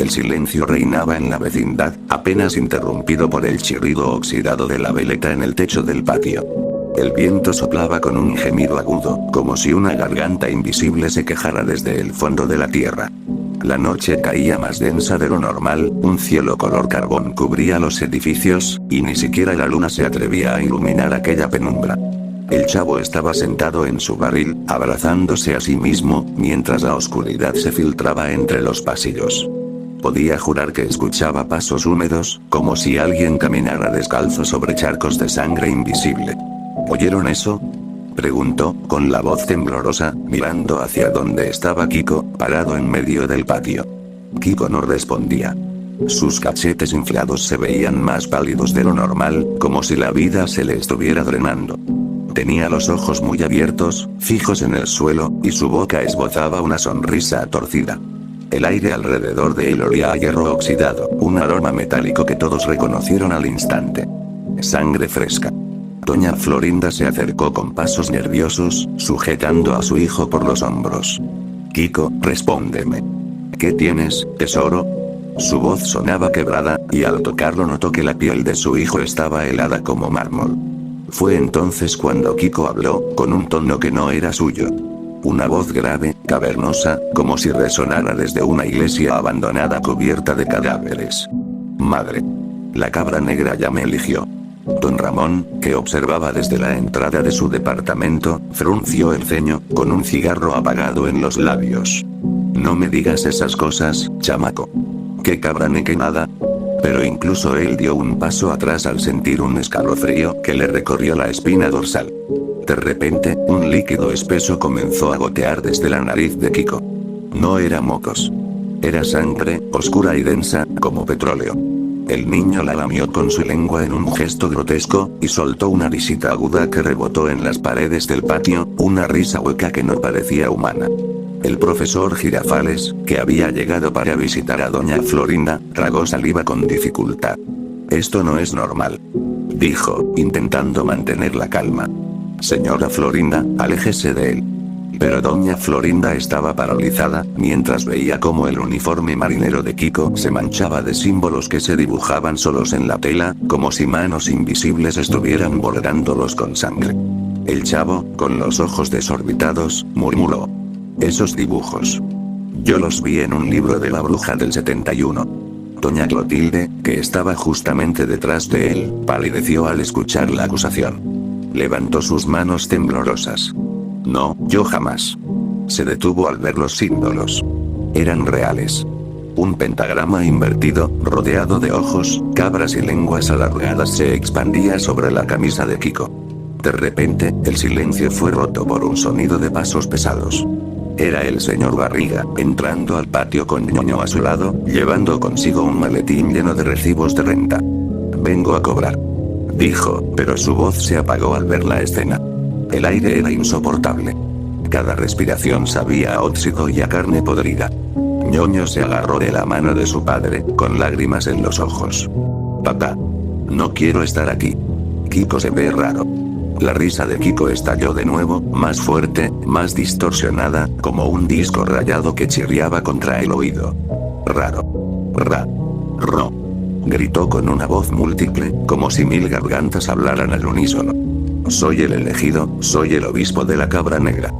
El silencio reinaba en la vecindad, apenas interrumpido por el chirrido oxidado de la veleta en el techo del patio. El viento soplaba con un gemido agudo, como si una garganta invisible se quejara desde el fondo de la tierra. La noche caía más densa de lo normal, un cielo color carbón cubría los edificios, y ni siquiera la luna se atrevía a iluminar aquella penumbra. El chavo estaba sentado en su barril, abrazándose a sí mismo, mientras la oscuridad se filtraba entre los pasillos. Podía jurar que escuchaba pasos húmedos, como si alguien caminara descalzo sobre charcos de sangre invisible. ¿Oyeron eso?, preguntó, con la voz temblorosa, mirando hacia donde estaba Kiko, parado en medio del patio. Kiko no respondía. Sus cachetes inflados se veían más pálidos de lo normal, como si la vida se le estuviera drenando. Tenía los ojos muy abiertos, fijos en el suelo, y su boca esbozaba una sonrisa torcida. El aire alrededor de él olía a hierro oxidado, un aroma metálico que todos reconocieron al instante. Sangre fresca. Doña Florinda se acercó con pasos nerviosos, sujetando a su hijo por los hombros. Kiko, respóndeme. ¿Qué tienes, tesoro? Su voz sonaba quebrada, y al tocarlo notó que la piel de su hijo estaba helada como mármol. Fue entonces cuando Kiko habló, con un tono que no era suyo. Una voz grave, cavernosa, como si resonara desde una iglesia abandonada cubierta de cadáveres. Madre. La cabra negra ya me eligió. Don Ramón, que observaba desde la entrada de su departamento, frunció el ceño, con un cigarro apagado en los labios. No me digas esas cosas, chamaco. ¿Qué cabra ni qué nada? Pero incluso él dio un paso atrás al sentir un escalofrío que le recorrió la espina dorsal. De repente, un líquido espeso comenzó a gotear desde la nariz de Kiko. No era mocos. Era sangre, oscura y densa, como petróleo. El niño la lamió con su lengua en un gesto grotesco, y soltó una risita aguda que rebotó en las paredes del patio, una risa hueca que no parecía humana. El profesor Girafales, que había llegado para visitar a doña Florinda, tragó saliva con dificultad. Esto no es normal, dijo, intentando mantener la calma. Señora Florinda, aléjese de él. Pero doña Florinda estaba paralizada, mientras veía cómo el uniforme marinero de Kiko se manchaba de símbolos que se dibujaban solos en la tela, como si manos invisibles estuvieran bordándolos con sangre. El chavo, con los ojos desorbitados, murmuró. Esos dibujos. Yo los vi en un libro de la bruja del 71. Doña Clotilde, que estaba justamente detrás de él, palideció al escuchar la acusación. Levantó sus manos temblorosas. No, yo jamás. Se detuvo al ver los símbolos. Eran reales. Un pentagrama invertido, rodeado de ojos, cabras y lenguas alargadas se expandía sobre la camisa de Kiko. De repente, el silencio fue roto por un sonido de pasos pesados. Era el señor Barriga, entrando al patio con Ñoño a su lado, llevando consigo un maletín lleno de recibos de renta. Vengo a cobrar, dijo, pero su voz se apagó al ver la escena. El aire era insoportable. Cada respiración sabía a óxido y a carne podrida. Ñoño se agarró de la mano de su padre, con lágrimas en los ojos. Papá. No quiero estar aquí. Kiko se ve raro. La risa de Kiko estalló de nuevo, más fuerte, más distorsionada, como un disco rayado que chirriaba contra el oído. Raro. Ro. Gritó con una voz múltiple, como si 1000 gargantas hablaran al unísono. Soy el elegido, soy el obispo de la cabra negra.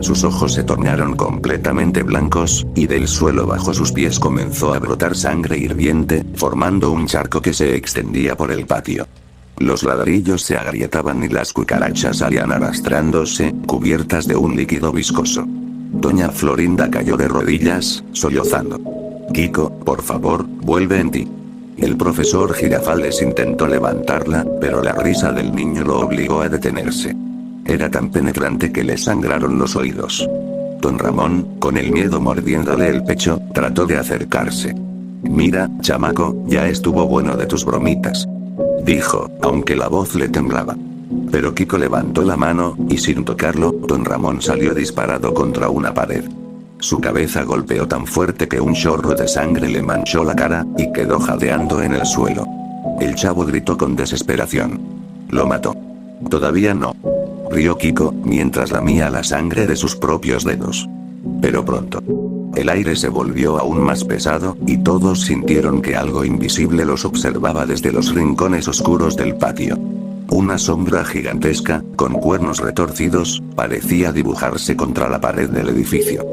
Sus ojos se tornaron completamente blancos, y del suelo bajo sus pies comenzó a brotar sangre hirviente, formando un charco que se extendía por el patio. Los ladrillos se agrietaban y las cucarachas salían arrastrándose, cubiertas de un líquido viscoso. Doña Florinda cayó de rodillas, sollozando. Kiko, por favor, vuelve en ti. El profesor Girafales intentó levantarla, pero la risa del niño lo obligó a detenerse. Era tan penetrante que le sangraron los oídos. Don Ramón, con el miedo mordiéndole el pecho, trató de acercarse. Mira, chamaco, ya estuvo bueno de tus bromitas, dijo, aunque la voz le temblaba. Pero Kiko levantó la mano, y sin tocarlo, Don Ramón salió disparado contra una pared. Su cabeza golpeó tan fuerte que un chorro de sangre le manchó la cara, y quedó jadeando en el suelo. El chavo gritó con desesperación. Lo mató. Todavía no, rió Kiko, mientras lamía la sangre de sus propios dedos. Pero pronto. El aire se volvió aún más pesado, y todos sintieron que algo invisible los observaba desde los rincones oscuros del patio. Una sombra gigantesca, con cuernos retorcidos, parecía dibujarse contra la pared del edificio.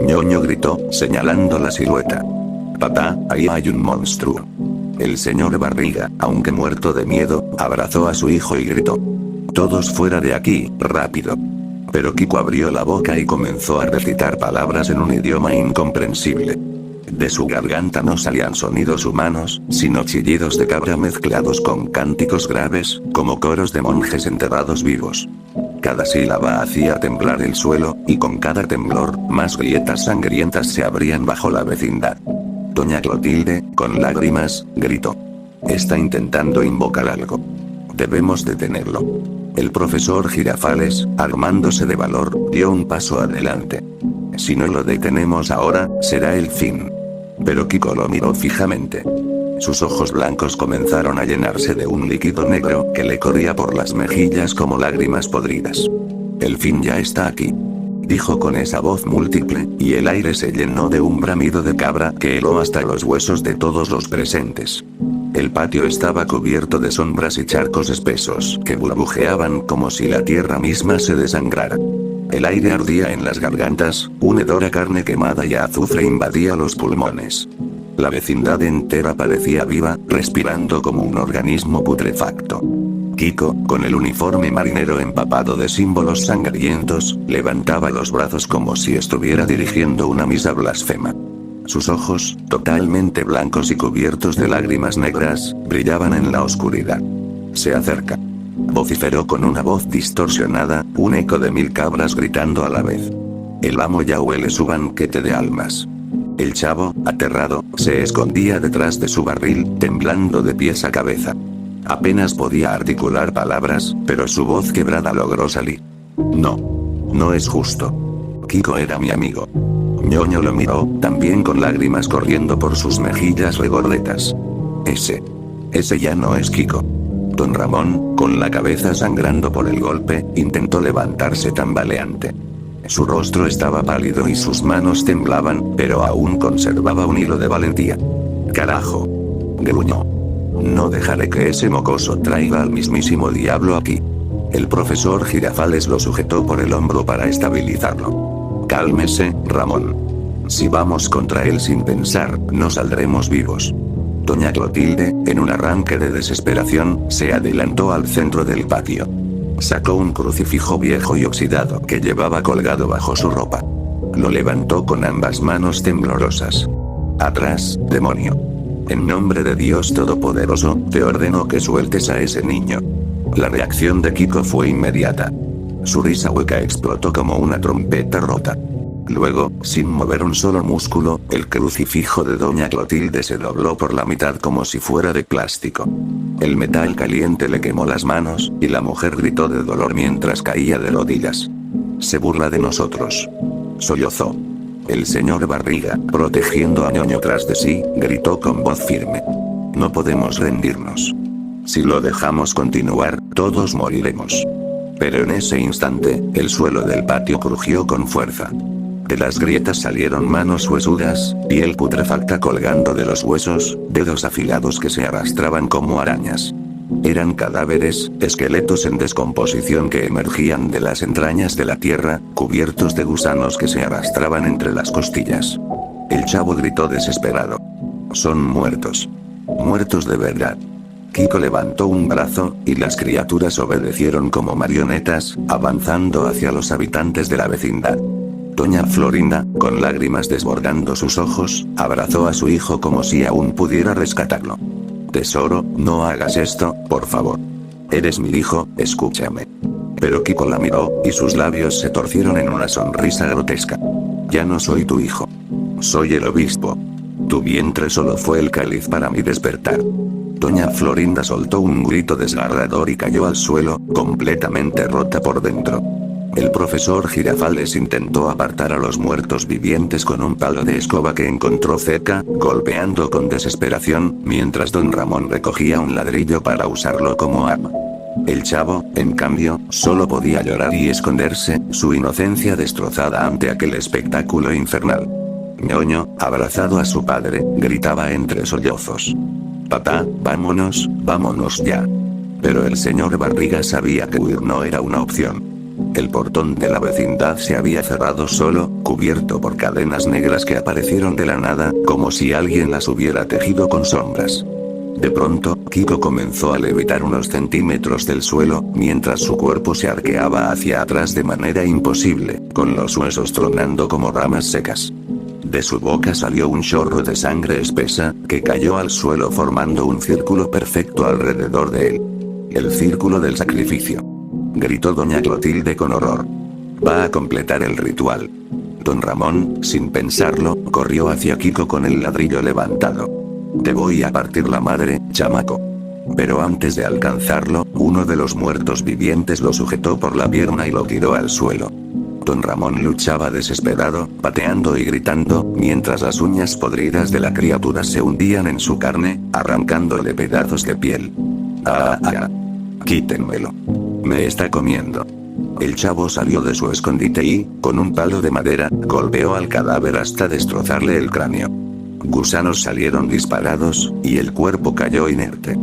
Ñoño gritó, señalando la silueta. Papá, ahí hay un monstruo. El señor Barriga, aunque muerto de miedo, abrazó a su hijo y gritó. Todos fuera de aquí, rápido. Pero Kiko abrió la boca y comenzó a recitar palabras en un idioma incomprensible. De su garganta no salían sonidos humanos, sino chillidos de cabra mezclados con cánticos graves, como coros de monjes enterrados vivos. Cada sílaba hacía temblar el suelo, y con cada temblor, más grietas sangrientas se abrían bajo la vecindad. Doña Clotilde, con lágrimas, gritó. Está intentando invocar algo. Debemos detenerlo. El profesor Girafales, armándose de valor, dio un paso adelante. Si no lo detenemos ahora, será el fin. Pero Kiko lo miró fijamente. Sus ojos blancos comenzaron a llenarse de un líquido negro que le corría por las mejillas como lágrimas podridas. El fin ya está aquí, dijo con esa voz múltiple, y el aire se llenó de un bramido de cabra que heló hasta los huesos de todos los presentes. El patio estaba cubierto de sombras y charcos espesos que burbujeaban como si la tierra misma se desangrara. El aire ardía en las gargantas, un hedor a carne quemada y a azufre invadía los pulmones. La vecindad entera parecía viva, respirando como un organismo putrefacto. Kiko, con el uniforme marinero empapado de símbolos sangrientos, levantaba los brazos como si estuviera dirigiendo una misa blasfema. Sus ojos, totalmente blancos y cubiertos de lágrimas negras, brillaban en la oscuridad. Se acerca. Vociferó con una voz distorsionada, un eco de 1000 cabras gritando a la vez. El amo ya huele su banquete de almas. El chavo, aterrado, se escondía detrás de su barril, temblando de pies a cabeza. Apenas podía articular palabras, pero su voz quebrada logró salir. No. No es justo. Kiko era mi amigo. Ñoño lo miró, también con lágrimas corriendo por sus mejillas regordetas. Ese ya no es Kiko. Don Ramón, con la cabeza sangrando por el golpe, intentó levantarse tambaleante. Su rostro estaba pálido y sus manos temblaban, pero aún conservaba un hilo de valentía. ¡Carajo! Gruñó. No dejaré que ese mocoso traiga al mismísimo diablo aquí. El profesor Girafales lo sujetó por el hombro para estabilizarlo. Cálmese, Ramón. Si vamos contra él sin pensar, no saldremos vivos. Doña Clotilde, en un arranque de desesperación, se adelantó al centro del patio. Sacó un crucifijo viejo y oxidado que llevaba colgado bajo su ropa. Lo levantó con ambas manos temblorosas. Atrás, demonio. En nombre de Dios Todopoderoso, te ordeno que sueltes a ese niño. La reacción de Kiko fue inmediata. Su risa hueca explotó como una trompeta rota. Luego, sin mover un solo músculo, el crucifijo de Doña Clotilde se dobló por la mitad como si fuera de plástico. El metal caliente le quemó las manos, y la mujer gritó de dolor mientras caía de rodillas. Se burla de nosotros. Sollozó. El señor Barriga, protegiendo a Ñoño tras de sí, gritó con voz firme. No podemos rendirnos. Si lo dejamos continuar, todos moriremos. Pero en ese instante, el suelo del patio crujió con fuerza. De las grietas salieron manos huesudas, piel putrefacta colgando de los huesos, dedos afilados que se arrastraban como arañas. Eran cadáveres, esqueletos en descomposición que emergían de las entrañas de la tierra, cubiertos de gusanos que se arrastraban entre las costillas. El chavo gritó desesperado. Son muertos. Muertos de verdad. Kiko levantó un brazo, y las criaturas obedecieron como marionetas, avanzando hacia los habitantes de la vecindad. Doña Florinda, con lágrimas desbordando sus ojos, abrazó a su hijo como si aún pudiera rescatarlo. Tesoro, no hagas esto, por favor. Eres mi hijo, escúchame. Pero Kiko la miró, y sus labios se torcieron en una sonrisa grotesca. Ya no soy tu hijo. Soy el obispo. Tu vientre solo fue el cáliz para mi despertar. Doña Florinda soltó un grito desgarrador y cayó al suelo, completamente rota por dentro. El profesor Girafales intentó apartar a los muertos vivientes con un palo de escoba que encontró cerca, golpeando con desesperación, mientras don Ramón recogía un ladrillo para usarlo como arma. El chavo, en cambio, solo podía llorar y esconderse, su inocencia destrozada ante aquel espectáculo infernal. Ñoño, abrazado a su padre, gritaba entre sollozos. Papá, vámonos, vámonos ya. Pero el señor Barriga sabía que huir no era una opción. El portón de la vecindad se había cerrado solo, cubierto por cadenas negras que aparecieron de la nada, como si alguien las hubiera tejido con sombras. De pronto, Kiko comenzó a levitar unos centímetros del suelo, mientras su cuerpo se arqueaba hacia atrás de manera imposible, con los huesos tronando como ramas secas. De su boca salió un chorro de sangre espesa, que cayó al suelo formando un círculo perfecto alrededor de él. El círculo del sacrificio. Gritó doña Clotilde con horror. Va a completar el ritual. Don Ramón, sin pensarlo, corrió hacia Kiko con el ladrillo levantado. Te voy a partir la madre, chamaco. Pero antes de alcanzarlo, uno de los muertos vivientes lo sujetó por la pierna y lo tiró al suelo. Don Ramón luchaba desesperado, pateando y gritando, mientras las uñas podridas de la criatura se hundían en su carne, arrancándole pedazos de piel. ¡Ah, ah! Quítenmelo. Me está comiendo. El chavo salió de su escondite y, con un palo de madera, golpeó al cadáver hasta destrozarle el cráneo. Gusanos salieron disparados, y el cuerpo cayó inerte.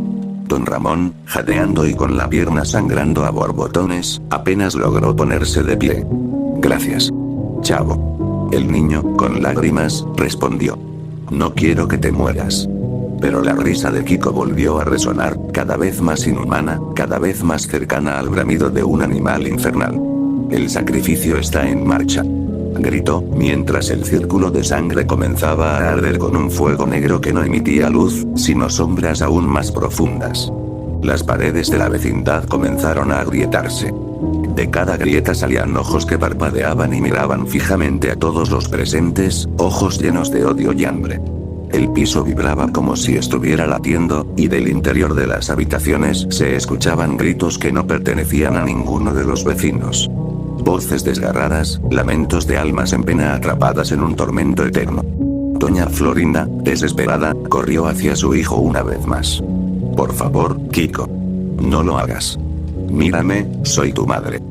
Don Ramón, jadeando y con la pierna sangrando a borbotones, apenas logró ponerse de pie. Gracias. Chavo. El niño, con lágrimas, respondió. No quiero que te mueras. Pero la risa de Kiko volvió a resonar, cada vez más inhumana, cada vez más cercana al bramido de un animal infernal. El sacrificio está en marcha. Gritó, mientras el círculo de sangre comenzaba a arder con un fuego negro que no emitía luz, sino sombras aún más profundas. Las paredes de la vecindad comenzaron a agrietarse. De cada grieta salían ojos que parpadeaban y miraban fijamente a todos los presentes, ojos llenos de odio y hambre. El piso vibraba como si estuviera latiendo, y del interior de las habitaciones se escuchaban gritos que no pertenecían a ninguno de los vecinos. Voces desgarradas, lamentos de almas en pena atrapadas en un tormento eterno. Doña Florinda, desesperada, corrió hacia su hijo una vez más. Por favor, Kiko. No lo hagas. Mírame, soy tu madre.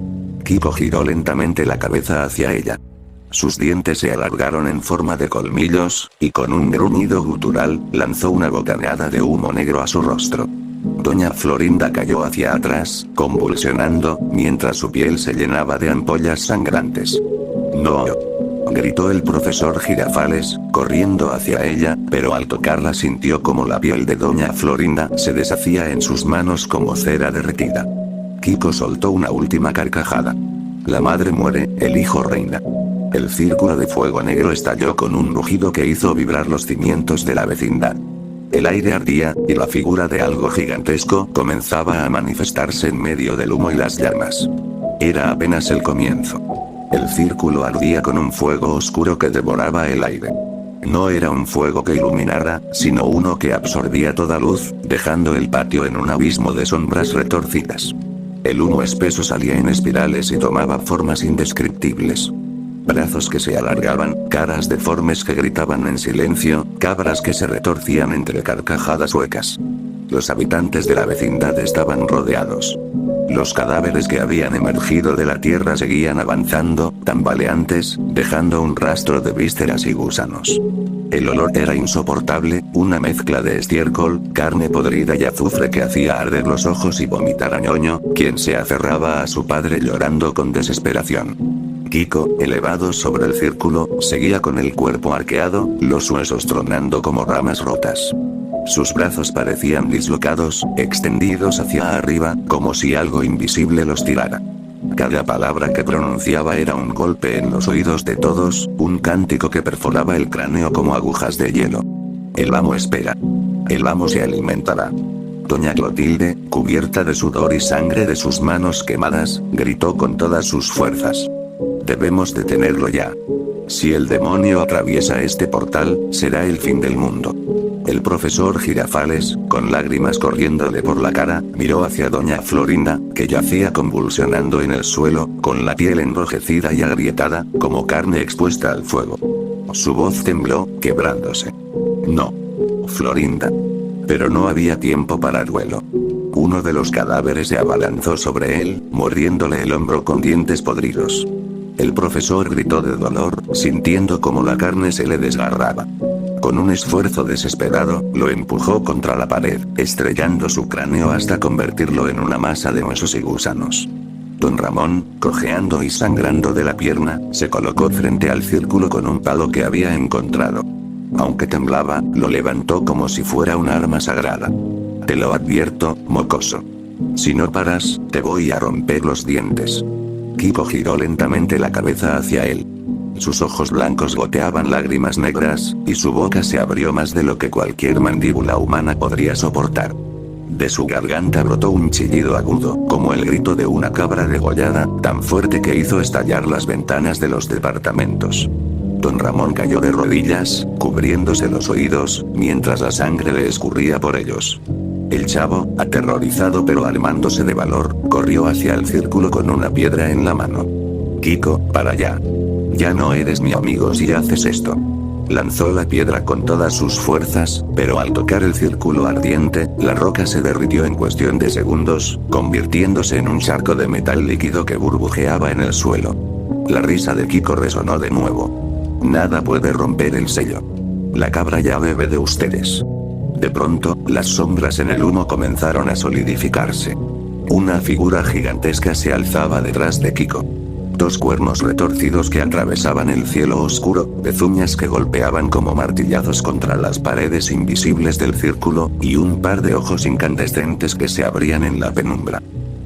Kiko giró lentamente la cabeza hacia ella. Sus dientes se alargaron en forma de colmillos, y con un gruñido gutural, lanzó una bocanada de humo negro a su rostro. Doña Florinda cayó hacia atrás, convulsionando, mientras su piel se llenaba de ampollas sangrantes. ¡No! Gritó el profesor Girafales, corriendo hacia ella, pero al tocarla sintió como la piel de Doña Florinda se deshacía en sus manos como cera derretida. Kiko soltó una última carcajada. La madre muere, el hijo reina. El círculo de fuego negro estalló con un rugido que hizo vibrar los cimientos de la vecindad. El aire ardía, y la figura de algo gigantesco comenzaba a manifestarse en medio del humo y las llamas. Era apenas el comienzo. El círculo ardía con un fuego oscuro que devoraba el aire. No era un fuego que iluminara, sino uno que absorbía toda luz, dejando el patio en un abismo de sombras retorcidas. El humo espeso salía en espirales y tomaba formas indescriptibles. Brazos que se alargaban, caras deformes que gritaban en silencio, cabras que se retorcían entre carcajadas huecas. Los habitantes de la vecindad estaban rodeados. Los cadáveres que habían emergido de la tierra seguían avanzando, tambaleantes, dejando un rastro de vísceras y gusanos. El olor era insoportable, una mezcla de estiércol, carne podrida y azufre que hacía arder los ojos y vomitar a Ñoño, quien se aferraba a su padre llorando con desesperación. Kiko, elevado sobre el círculo, seguía con el cuerpo arqueado, los huesos tronando como ramas rotas. Sus brazos parecían dislocados, extendidos hacia arriba, como si algo invisible los tirara. Cada palabra que pronunciaba era un golpe en los oídos de todos, un cántico que perforaba el cráneo como agujas de hielo. El amo espera. El amo se alimentará. Doña Clotilde, cubierta de sudor y sangre de sus manos quemadas, gritó con todas sus fuerzas. Debemos detenerlo ya. Si el demonio atraviesa este portal, será el fin del mundo. El profesor Girafales, con lágrimas corriéndole por la cara, miró hacia Doña Florinda, que yacía convulsionando en el suelo, con la piel enrojecida y agrietada, como carne expuesta al fuego. Su voz tembló, quebrándose. No. Florinda. Pero no había tiempo para duelo. Uno de los cadáveres se abalanzó sobre él, mordiéndole el hombro con dientes podridos. El profesor gritó de dolor, sintiendo como la carne se le desgarraba. Con un esfuerzo desesperado, lo empujó contra la pared, estrellando su cráneo hasta convertirlo en una masa de huesos y gusanos. Don Ramón, cojeando y sangrando de la pierna, se colocó frente al círculo con un palo que había encontrado. Aunque temblaba, lo levantó como si fuera un arma sagrada. Te lo advierto, mocoso. Si no paras, te voy a romper los dientes. Kiko giró lentamente la cabeza hacia él. Sus ojos blancos goteaban lágrimas negras, y su boca se abrió más de lo que cualquier mandíbula humana podría soportar. De su garganta brotó un chillido agudo, como el grito de una cabra degollada, tan fuerte que hizo estallar las ventanas de los departamentos. Don Ramón cayó de rodillas, cubriéndose los oídos, mientras la sangre le escurría por ellos. El chavo, aterrorizado pero armándose de valor, corrió hacia el círculo con una piedra en la mano. Kiko, para allá. Ya no eres mi amigo si haces esto. Lanzó la piedra con todas sus fuerzas, pero al tocar el círculo ardiente, la roca se derritió en cuestión de segundos, convirtiéndose en un charco de metal líquido que burbujeaba en el suelo. La risa de Kiko resonó de nuevo. Nada puede romper el sello. La cabra ya bebe de ustedes. De pronto, las sombras en el humo comenzaron a solidificarse. Una figura gigantesca se alzaba detrás de Kiko. Dos cuernos retorcidos que atravesaban el cielo oscuro, pezuñas que golpeaban como martillazos contra las paredes invisibles del círculo, y un par de ojos incandescentes que se abrían en la penumbra.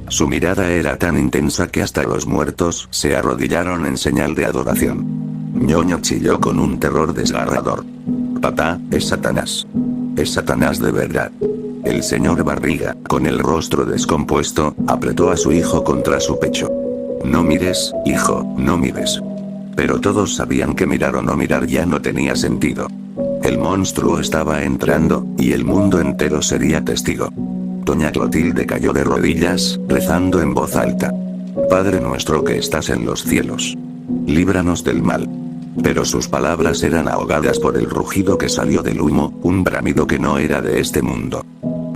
Su mirada era tan intensa que hasta los muertos se arrodillaron en señal de adoración. Ñoño chilló con un terror desgarrador. Papá, es Satanás. Es Satanás de verdad. El señor Barriga, con el rostro descompuesto, apretó a su hijo contra su pecho. No mires, hijo, no mires. Pero todos sabían que mirar o no mirar ya no tenía sentido. El monstruo estaba entrando, y el mundo entero sería testigo. Doña Clotilde cayó de rodillas, rezando en voz alta. Padre nuestro que estás en los cielos. Líbranos del mal. Pero sus palabras eran ahogadas por el rugido que salió del humo, un bramido que no era de este mundo.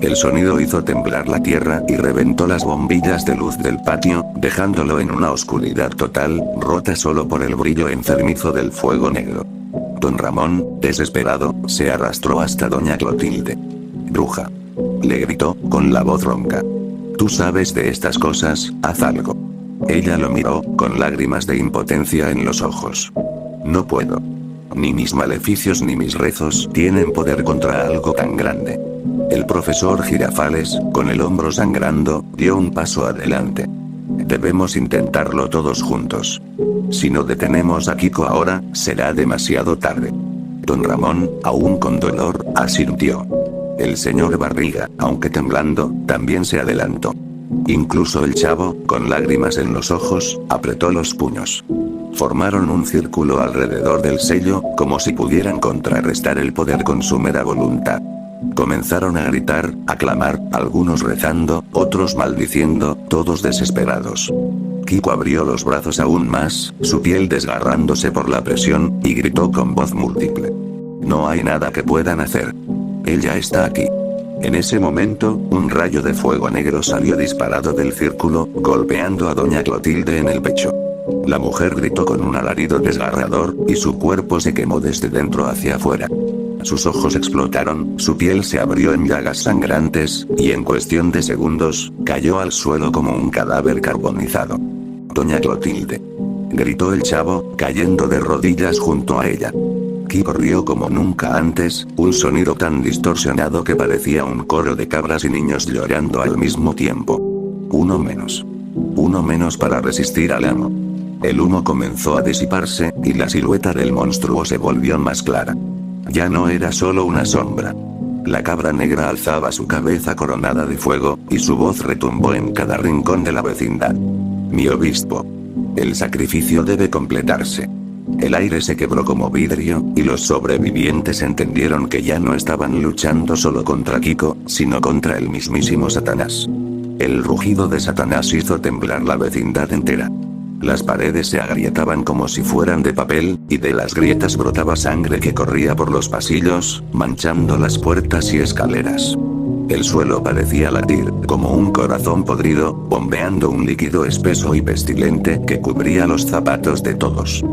El sonido hizo temblar la tierra y reventó las bombillas de luz del patio, dejándolo en una oscuridad total, rota solo por el brillo enfermizo del fuego negro. Don Ramón, desesperado, se arrastró hasta doña Clotilde. Bruja. Le gritó, con la voz ronca. Tú sabes de estas cosas, haz algo. Ella lo miró, con lágrimas de impotencia en los ojos. No puedo. Ni mis maleficios ni mis rezos tienen poder contra algo tan grande. El profesor Girafales, con el hombro sangrando, dio un paso adelante. Debemos intentarlo todos juntos. Si no detenemos a Kiko ahora, será demasiado tarde. Don Ramón, aún con dolor, asintió. El señor Barriga, aunque temblando, también se adelantó. Incluso el chavo, con lágrimas en los ojos, apretó los puños. Formaron un círculo alrededor del sello, como si pudieran contrarrestar el poder con su mera voluntad. Comenzaron a gritar, a clamar, algunos rezando, otros maldiciendo, todos desesperados. Kiko abrió los brazos aún más, su piel desgarrándose por la presión, y gritó con voz múltiple. No hay nada que puedan hacer. Él ya está aquí. En ese momento, un rayo de fuego negro salió disparado del círculo, golpeando a doña Clotilde en el pecho. La mujer gritó con un alarido desgarrador, y su cuerpo se quemó desde dentro hacia afuera. Sus ojos explotaron, su piel se abrió en llagas sangrantes, y en cuestión de segundos, cayó al suelo como un cadáver carbonizado. Doña Clotilde. Gritó el chavo, cayendo de rodillas junto a ella. Kiko rió como nunca antes, un sonido tan distorsionado que parecía un coro de cabras y niños llorando al mismo tiempo. Uno menos. Uno menos para resistir al amo. El humo comenzó a disiparse, y la silueta del monstruo se volvió más clara. Ya no era solo una sombra. La cabra negra alzaba su cabeza coronada de fuego, y su voz retumbó en cada rincón de la vecindad. Mi obispo. El sacrificio debe completarse. El aire se quebró como vidrio, y los sobrevivientes entendieron que ya no estaban luchando solo contra Kiko, sino contra el mismísimo Satanás. El rugido de Satanás hizo temblar la vecindad entera. Las paredes se agrietaban como si fueran de papel, y de las grietas brotaba sangre que corría por los pasillos, manchando las puertas y escaleras. El suelo parecía latir, como un corazón podrido, bombeando un líquido espeso y pestilente que cubría los zapatos de todos.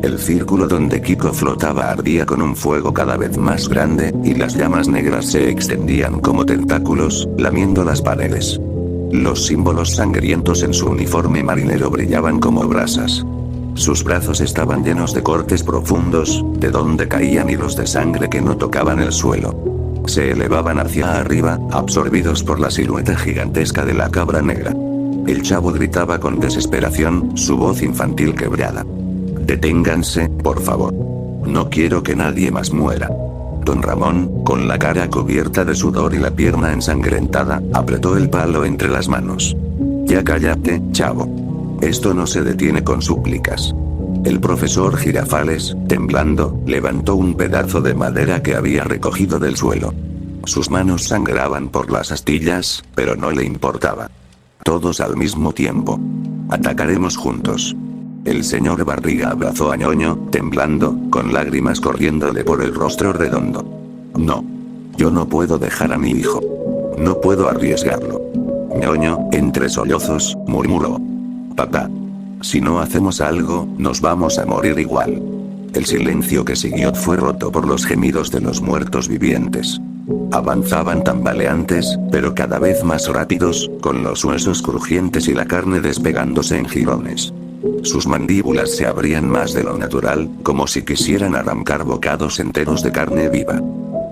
El círculo donde Kiko flotaba ardía con un fuego cada vez más grande, y las llamas negras se extendían como tentáculos, lamiendo las paredes. Los símbolos sangrientos en su uniforme marinero brillaban como brasas. Sus brazos estaban llenos de cortes profundos, de donde caían hilos de sangre que no tocaban el suelo. Se elevaban hacia arriba, absorbidos por la silueta gigantesca de la cabra negra. El chavo gritaba con desesperación, su voz infantil quebrada. «Deténganse, por favor. No quiero que nadie más muera». Don Ramón, con la cara cubierta de sudor y la pierna ensangrentada, apretó el palo entre las manos. «Ya cállate, chavo. Esto no se detiene con súplicas». El profesor Girafales, temblando, levantó un pedazo de madera que había recogido del suelo. Sus manos sangraban por las astillas, pero no le importaba. Todos al mismo tiempo. «Atacaremos juntos». El señor Barriga abrazó a Ñoño, temblando, con lágrimas corriéndole por el rostro redondo. «No. Yo no puedo dejar a mi hijo. No puedo arriesgarlo». Ñoño, entre sollozos, murmuró. «Papá. Si no hacemos algo, nos vamos a morir igual». El silencio que siguió fue roto por los gemidos de los muertos vivientes. Avanzaban tambaleantes, pero cada vez más rápidos, con los huesos crujientes y la carne despegándose en jirones. Sus mandíbulas se abrían más de lo natural, como si quisieran arrancar bocados enteros de carne viva.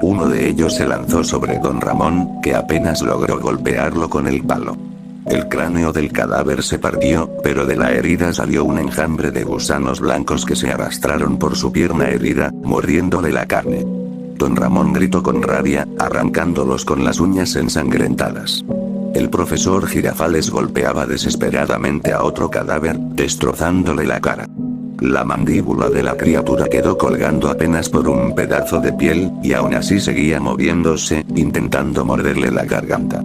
Uno de ellos se lanzó sobre Don Ramón, que apenas logró golpearlo con el palo. El cráneo del cadáver se partió, pero de la herida salió un enjambre de gusanos blancos que se arrastraron por su pierna herida, mordiéndole la carne. Don Ramón gritó con rabia, arrancándolos con las uñas ensangrentadas. El profesor Girafales golpeaba desesperadamente a otro cadáver, destrozándole la cara. La mandíbula de la criatura quedó colgando apenas por un pedazo de piel, y aún así seguía moviéndose, intentando morderle la garganta.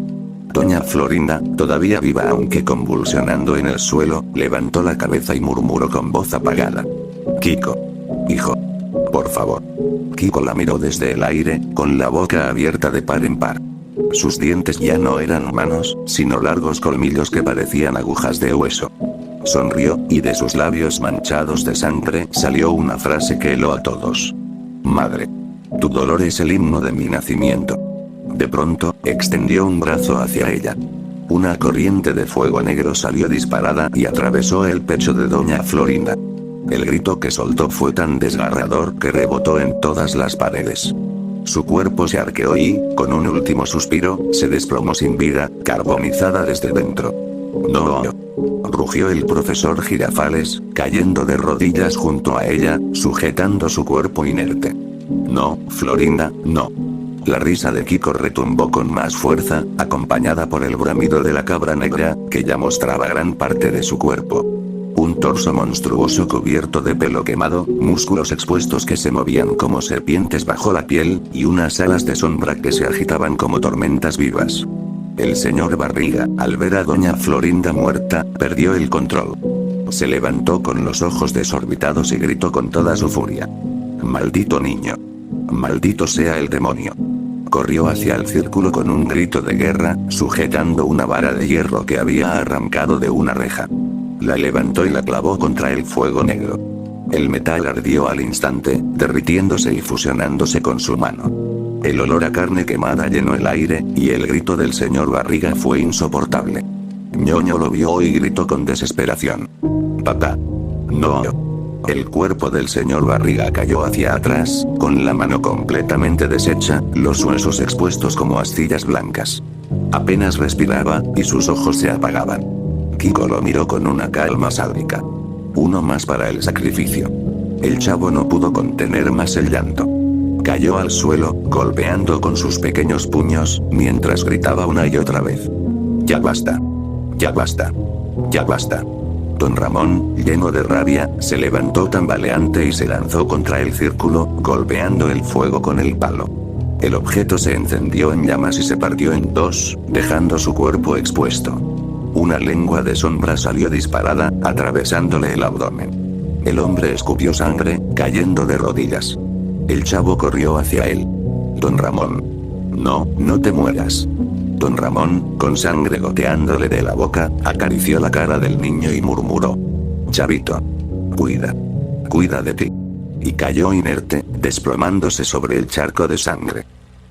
Doña Florinda, todavía viva aunque convulsionando en el suelo, levantó la cabeza y murmuró con voz apagada. «Kiko. Hijo. Por favor». Kiko la miró desde el aire, con la boca abierta de par en par. Sus dientes ya no eran humanos, sino largos colmillos que parecían agujas de hueso. Sonrió, y de sus labios manchados de sangre salió una frase que heló a todos. «Madre. Tu dolor es el himno de mi nacimiento». De pronto, extendió un brazo hacia ella. Una corriente de fuego negro salió disparada y atravesó el pecho de Doña Florinda. El grito que soltó fue tan desgarrador que rebotó en todas las paredes. Su cuerpo se arqueó y, con un último suspiro, se desplomó sin vida, carbonizada desde dentro. «No», rugió el profesor Girafales, cayendo de rodillas junto a ella, sujetando su cuerpo inerte. «No, Florinda, no». La risa de Kiko retumbó con más fuerza, acompañada por el bramido de la cabra negra, que ya mostraba gran parte de su cuerpo. Un torso monstruoso cubierto de pelo quemado, músculos expuestos que se movían como serpientes bajo la piel, y unas alas de sombra que se agitaban como tormentas vivas. El señor Barriga, al ver a Doña Florinda muerta, perdió el control. Se levantó con los ojos desorbitados y gritó con toda su furia. «Maldito niño. Maldito sea el demonio». Corrió hacia el círculo con un grito de guerra, sujetando una vara de hierro que había arrancado de una reja. La levantó y la clavó contra el fuego negro. El metal ardió al instante, derritiéndose y fusionándose con su mano. El olor a carne quemada llenó el aire, y el grito del señor Barriga fue insoportable. Ñoño lo vio y gritó con desesperación. «Papá. No». El cuerpo del señor Barriga cayó hacia atrás, con la mano completamente deshecha, los huesos expuestos como astillas blancas. Apenas respiraba, y sus ojos se apagaban. Kiko lo miró con una calma sádica. Uno más para el sacrificio. El chavo no pudo contener más el llanto. Cayó al suelo, golpeando con sus pequeños puños, mientras gritaba una y otra vez. «Ya basta. Ya basta. Ya basta». Don Ramón, lleno de rabia, se levantó tambaleante y se lanzó contra el círculo, golpeando el fuego con el palo. El objeto se encendió en llamas y se partió en dos, dejando su cuerpo expuesto. Una lengua de sombra salió disparada, atravesándole el abdomen. El hombre escupió sangre, cayendo de rodillas. El chavo corrió hacia él. «Don Ramón. No, no te mueras». Don Ramón, con sangre goteándole de la boca, acarició la cara del niño y murmuró: Chavito. Cuida de ti. Y cayó inerte, desplomándose sobre el charco de sangre.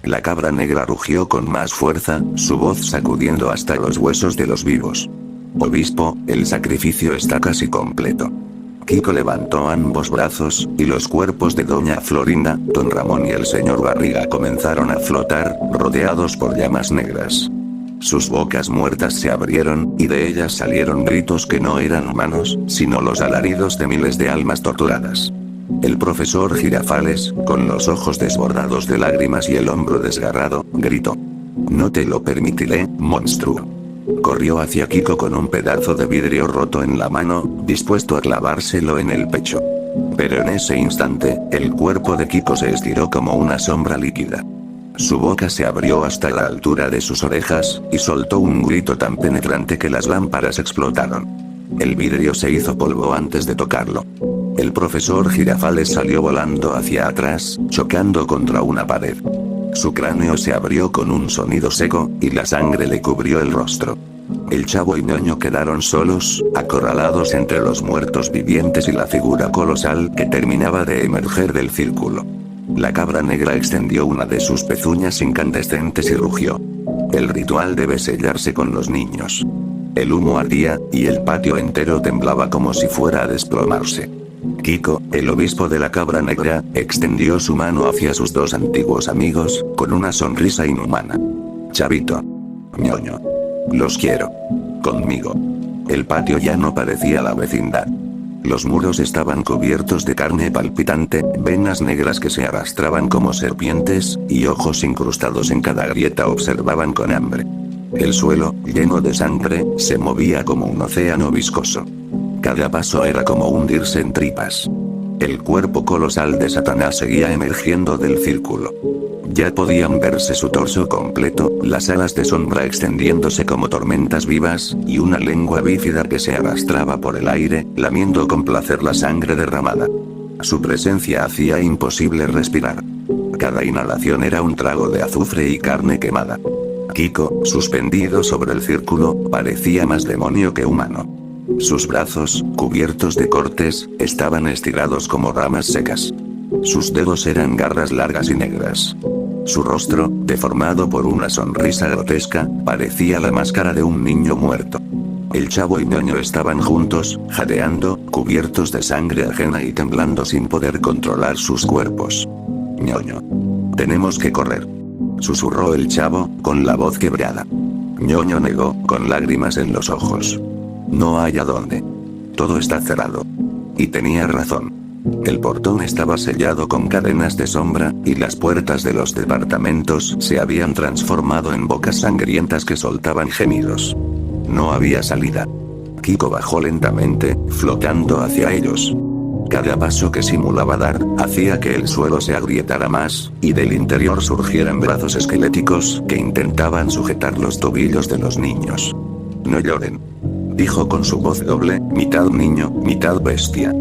La cabra negra rugió con más fuerza, su voz sacudiendo hasta los huesos de los vivos. Obispo, el sacrificio está casi completo. Kiko levantó ambos brazos, y los cuerpos de doña Florinda, don Ramón y el señor Barriga comenzaron a flotar, rodeados por llamas negras. Sus bocas muertas se abrieron, y de ellas salieron gritos que no eran humanos, sino los alaridos de miles de almas torturadas. El profesor Girafales, con los ojos desbordados de lágrimas y el hombro desgarrado, gritó: No te lo permitiré, monstruo. Corrió hacia Kiko con un pedazo de vidrio roto en la mano, dispuesto a clavárselo en el pecho. Pero en ese instante, el cuerpo de Kiko se estiró como una sombra líquida. Su boca se abrió hasta la altura de sus orejas, y soltó un grito tan penetrante que las lámparas explotaron. El vidrio se hizo polvo antes de tocarlo. El profesor Girafales salió volando hacia atrás, chocando contra una pared. Su cráneo se abrió con un sonido seco, y la sangre le cubrió el rostro. El Chavo y Ñoño quedaron solos, acorralados entre los muertos vivientes y la figura colosal que terminaba de emerger del círculo. La cabra negra extendió una de sus pezuñas incandescentes y rugió. El ritual debe sellarse con los niños. El humo ardía, y el patio entero temblaba como si fuera a desplomarse. Kiko, el obispo de la cabra negra, extendió su mano hacia sus dos antiguos amigos, con una sonrisa inhumana. Chavito. Ñoño. Los quiero. Conmigo. El patio ya no parecía la vecindad. Los muros estaban cubiertos de carne palpitante, venas negras que se arrastraban como serpientes, y ojos incrustados en cada grieta observaban con hambre. El suelo, lleno de sangre, se movía como un océano viscoso. Cada paso era como hundirse en tripas. El cuerpo colosal de Satanás seguía emergiendo del círculo. Ya podían verse su torso completo, las alas de sombra extendiéndose como tormentas vivas, y una lengua bífida que se arrastraba por el aire, lamiendo con placer la sangre derramada. Su presencia hacía imposible respirar. Cada inhalación era un trago de azufre y carne quemada. Kiko, suspendido sobre el círculo, parecía más demonio que humano. Sus brazos, cubiertos de cortes, estaban estirados como ramas secas. Sus dedos eran garras largas y negras. Su rostro, deformado por una sonrisa grotesca, parecía la máscara de un niño muerto. El Chavo y Ñoño estaban juntos, jadeando, cubiertos de sangre ajena y temblando sin poder controlar sus cuerpos. Ñoño. Tenemos que correr. Susurró el Chavo, con la voz quebrada. Ñoño negó, con lágrimas en los ojos. No hay a dónde. Todo está cerrado. Y tenía razón. El portón estaba sellado con cadenas de sombra, y las puertas de los departamentos se habían transformado en bocas sangrientas que soltaban gemidos. No había salida. Kiko bajó lentamente, flotando hacia ellos. Cada paso que simulaba dar, hacía que el suelo se agrietara más, y del interior surgieran brazos esqueléticos que intentaban sujetar los tobillos de los niños. No lloren. Dijo con su voz doble, mitad niño, mitad bestia.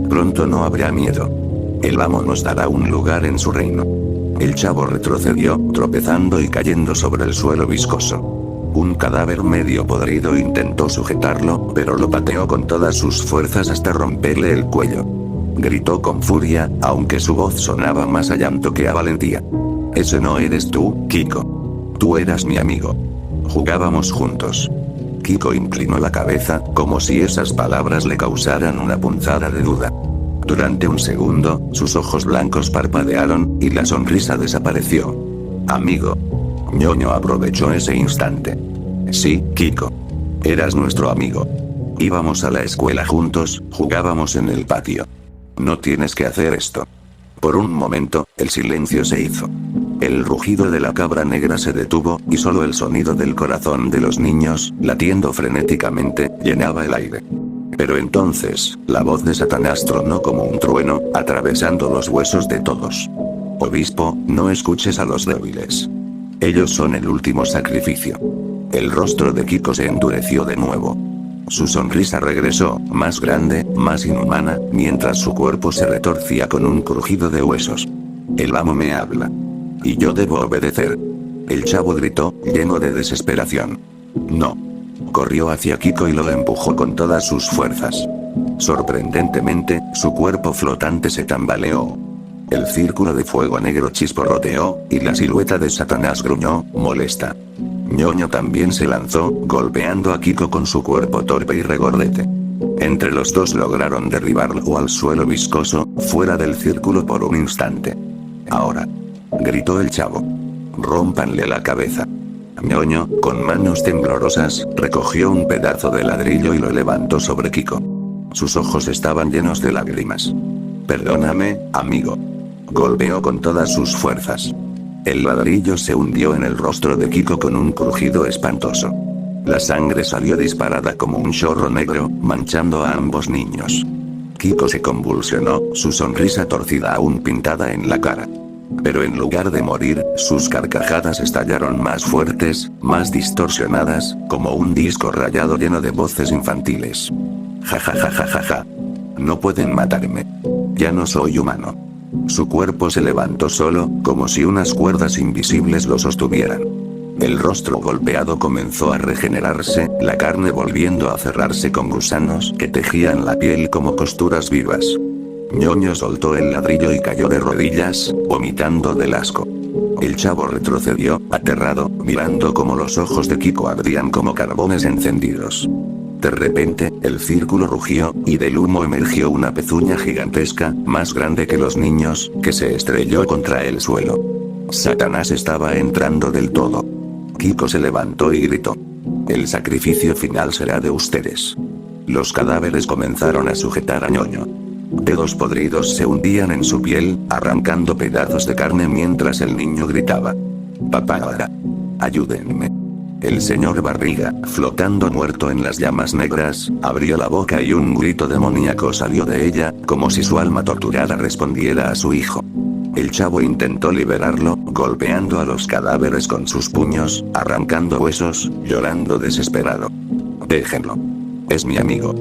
Pronto no habrá miedo. El amo nos dará un lugar en su reino. El Chavo retrocedió, tropezando y cayendo sobre el suelo viscoso. Un cadáver medio podrido intentó sujetarlo, pero lo pateó con todas sus fuerzas hasta romperle el cuello. Gritó con furia, aunque su voz sonaba más a llanto que a valentía. Ese no eres tú, Kiko. Tú eras mi amigo. Jugábamos juntos. Kiko inclinó la cabeza, como si esas palabras le causaran una punzada de duda. Durante un segundo, sus ojos blancos parpadearon, y la sonrisa desapareció. Amigo. Ñoño aprovechó ese instante. Sí, Kiko. Eras nuestro amigo. Íbamos a la escuela juntos, jugábamos en el patio. No tienes que hacer esto. Por un momento, el silencio se hizo. El rugido de la cabra negra se detuvo, y solo el sonido del corazón de los niños, latiendo frenéticamente, llenaba el aire. Pero entonces, la voz de Satanás tronó como un trueno, atravesando los huesos de todos. Obispo, no escuches a los débiles. Ellos son el último sacrificio. El rostro de Kiko se endureció de nuevo. Su sonrisa regresó, más grande, más inhumana, mientras su cuerpo se retorcía con un crujido de huesos. El amo me habla. Y yo debo obedecer. El chavo gritó, lleno de desesperación. No. Corrió hacia Kiko y lo empujó con todas sus fuerzas. Sorprendentemente, su cuerpo flotante se tambaleó. El círculo de fuego negro chisporroteó, y la silueta de Satanás gruñó, molesta. Ñoño también se lanzó, golpeando a Kiko con su cuerpo torpe y regordete. Entre los dos lograron derribarlo al suelo viscoso, fuera del círculo por un instante. Ahora. Gritó el chavo. Rómpanle la cabeza. Ñoño, con manos temblorosas, recogió un pedazo de ladrillo y lo levantó sobre Kiko. Sus ojos estaban llenos de lágrimas. Perdóname, amigo. Golpeó con todas sus fuerzas. El ladrillo se hundió en el rostro de Kiko con un crujido espantoso. La sangre salió disparada como un chorro negro, manchando a ambos niños. Kiko se convulsionó, su sonrisa torcida aún pintada en la cara. Pero en lugar de morir, sus carcajadas estallaron más fuertes, más distorsionadas, como un disco rayado lleno de voces infantiles. Ja ja ja ja ja ja. No pueden matarme. Ya no soy humano. Su cuerpo se levantó solo, como si unas cuerdas invisibles lo sostuvieran. El rostro golpeado comenzó a regenerarse, la carne volviendo a cerrarse con gusanos que tejían la piel como costuras vivas. Ñoño soltó el ladrillo y cayó de rodillas, vomitando del asco. El chavo retrocedió, aterrado, mirando cómo los ojos de Kiko ardían como carbones encendidos. De repente, el círculo rugió, y del humo emergió una pezuña gigantesca, más grande que los niños, que se estrelló contra el suelo. Satanás estaba entrando del todo. Kiko se levantó y gritó. El sacrificio final será de ustedes. Los cadáveres comenzaron a sujetar a Ñoño. Dedos podridos se hundían en su piel, arrancando pedazos de carne mientras el niño gritaba. Papá, ayúdenme. El señor Barriga, flotando muerto en las llamas negras, abrió la boca y un grito demoníaco salió de ella, como si su alma torturada respondiera a su hijo. El chavo intentó liberarlo, golpeando a los cadáveres con sus puños, arrancando huesos, llorando desesperado. Déjenlo. Es mi amigo.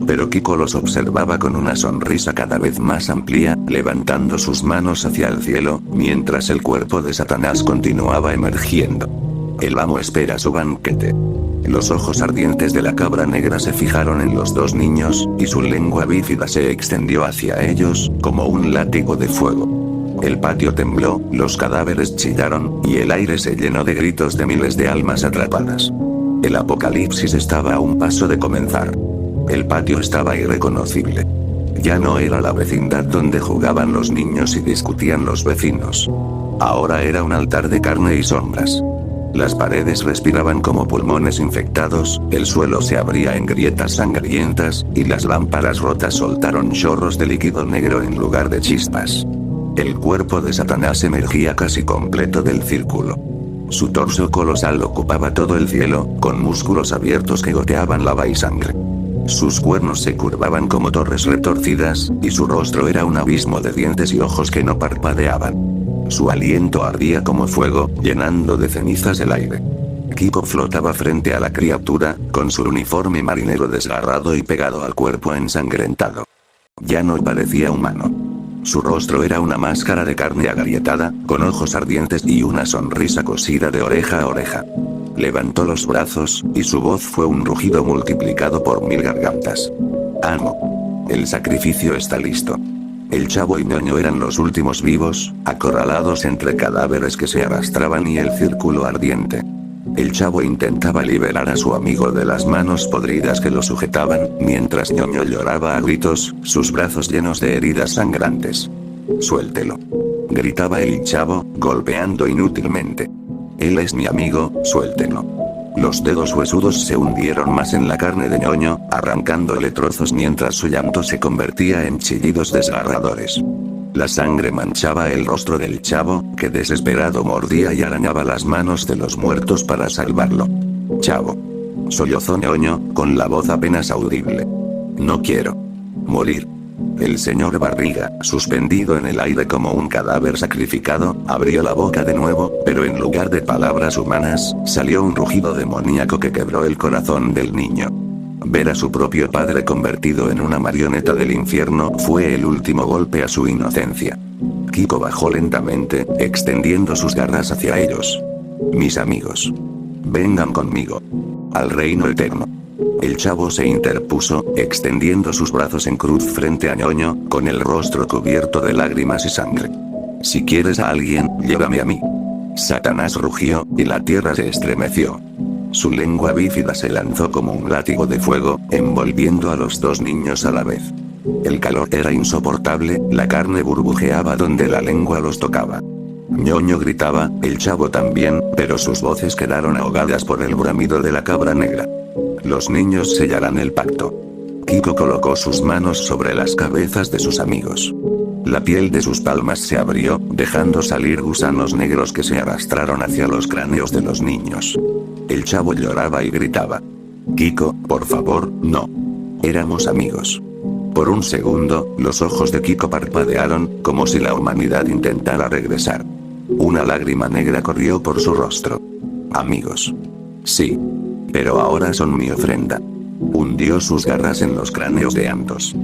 Pero Kiko los observaba con una sonrisa cada vez más amplia, levantando sus manos hacia el cielo, mientras el cuerpo de Satanás continuaba emergiendo. El amo espera su banquete. Los ojos ardientes de la cabra negra se fijaron en los dos niños, y su lengua bífida se extendió hacia ellos, como un látigo de fuego. El patio tembló, los cadáveres chillaron, y el aire se llenó de gritos de miles de almas atrapadas. El apocalipsis estaba a un paso de comenzar. El patio estaba irreconocible. Ya no era la vecindad donde jugaban los niños y discutían los vecinos. Ahora era un altar de carne y sombras. Las paredes respiraban como pulmones infectados, el suelo se abría en grietas sangrientas, y las lámparas rotas soltaron chorros de líquido negro en lugar de chispas. El cuerpo de Satanás emergía casi completo del círculo. Su torso colosal ocupaba todo el cielo, con músculos abiertos que goteaban lava y sangre. Sus cuernos se curvaban como torres retorcidas, y su rostro era un abismo de dientes y ojos que no parpadeaban. Su aliento ardía como fuego, llenando de cenizas el aire. Kiko flotaba frente a la criatura, con su uniforme marinero desgarrado y pegado al cuerpo ensangrentado. Ya no parecía humano. Su rostro era una máscara de carne agrietada, con ojos ardientes y una sonrisa cosida de oreja a oreja. Levantó los brazos, y su voz fue un rugido multiplicado por 1000 gargantas. Amo. El sacrificio está listo. El chavo y Ñoño eran los últimos vivos, acorralados entre cadáveres que se arrastraban y el círculo ardiente. El chavo intentaba liberar a su amigo de las manos podridas que lo sujetaban, mientras Ñoño lloraba a gritos, sus brazos llenos de heridas sangrantes. Suéltelo. Gritaba el chavo, golpeando inútilmente. Él es mi amigo, suéltenlo. Los dedos huesudos se hundieron más en la carne de Ñoño, arrancándole trozos mientras su llanto se convertía en chillidos desgarradores. La sangre manchaba el rostro del chavo, que desesperado mordía y arañaba las manos de los muertos para salvarlo. Chavo. Sollozó Ñoño, con la voz apenas audible. No quiero morir. El señor Barriga, suspendido en el aire como un cadáver sacrificado, abrió la boca de nuevo, pero en lugar de palabras humanas, salió un rugido demoníaco que quebró el corazón del niño. Ver a su propio padre convertido en una marioneta del infierno fue el último golpe a su inocencia. Kiko bajó lentamente, extendiendo sus garras hacia ellos. Mis amigos. Vengan conmigo. Al reino eterno. El chavo se interpuso, extendiendo sus brazos en cruz frente a Ñoño, con el rostro cubierto de lágrimas y sangre. Si quieres a alguien, llévame a mí. Satanás rugió, y la tierra se estremeció. Su lengua bífida se lanzó como un látigo de fuego, envolviendo a los dos niños a la vez. El calor era insoportable, la carne burbujeaba donde la lengua los tocaba. Ñoño gritaba, el chavo también, pero sus voces quedaron ahogadas por el bramido de la cabra negra. Los niños sellarán el pacto. Kiko colocó sus manos sobre las cabezas de sus amigos. La piel de sus palmas se abrió, dejando salir gusanos negros que se arrastraron hacia los cráneos de los niños. El chavo lloraba y gritaba. Kiko, por favor, no. Éramos amigos. Por un segundo, los ojos de Kiko parpadearon, como si la humanidad intentara regresar. Una lágrima negra corrió por su rostro. Amigos. Sí. Pero ahora son mi ofrenda. Hundió sus garras en los cráneos de ambos.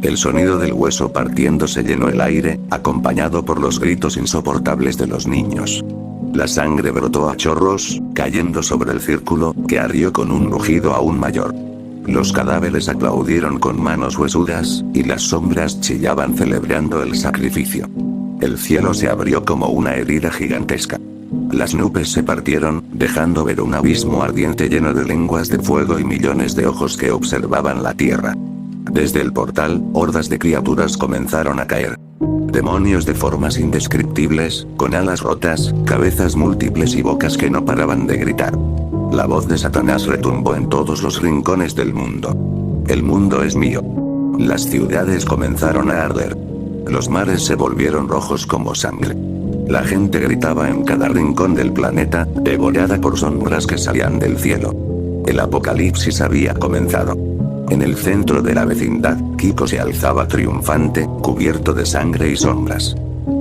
El sonido del hueso partiéndose llenó el aire, acompañado por los gritos insoportables de los niños. La sangre brotó a chorros, cayendo sobre el círculo, que ardió con un rugido aún mayor. Los cadáveres aplaudieron con manos huesudas, y las sombras chillaban celebrando el sacrificio. El cielo se abrió como una herida gigantesca. Las nubes se partieron, dejando ver un abismo ardiente lleno de lenguas de fuego y millones de ojos que observaban la tierra. Desde el portal, hordas de criaturas comenzaron a caer. Demonios de formas indescriptibles, con alas rotas, cabezas múltiples y bocas que no paraban de gritar. La voz de Satanás retumbó en todos los rincones del mundo. El mundo es mío. Las ciudades comenzaron a arder. Los mares se volvieron rojos como sangre. La gente gritaba en cada rincón del planeta, devorada por sombras que salían del cielo. El apocalipsis había comenzado. En el centro de la vecindad, Kiko se alzaba triunfante, cubierto de sangre y sombras.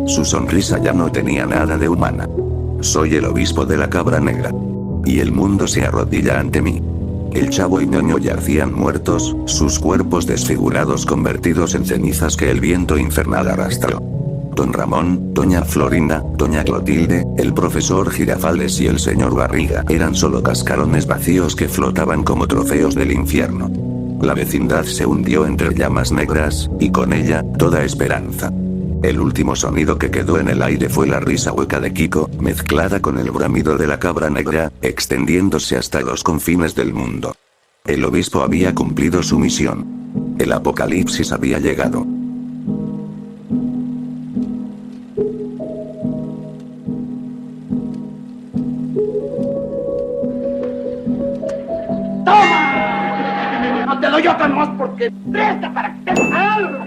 Su sonrisa ya no tenía nada de humana. Soy el obispo de la cabra negra. Y el mundo se arrodilla ante mí. El chavo y Ñoño yacían muertos, sus cuerpos desfigurados convertidos en cenizas que el viento infernal arrastró. Don Ramón, doña Florinda, doña Clotilde, el profesor Girafales y el señor Barriga eran solo cascarones vacíos que flotaban como trofeos del infierno. La vecindad se hundió entre llamas negras, y con ella, toda esperanza. El último sonido que quedó en el aire fue la risa hueca de Kiko, mezclada con el bramido de la cabra negra, extendiéndose hasta los confines del mundo. El obispo había cumplido su misión. El apocalipsis había llegado. ¡Toma! No te doy otra más porque presta para que te algo.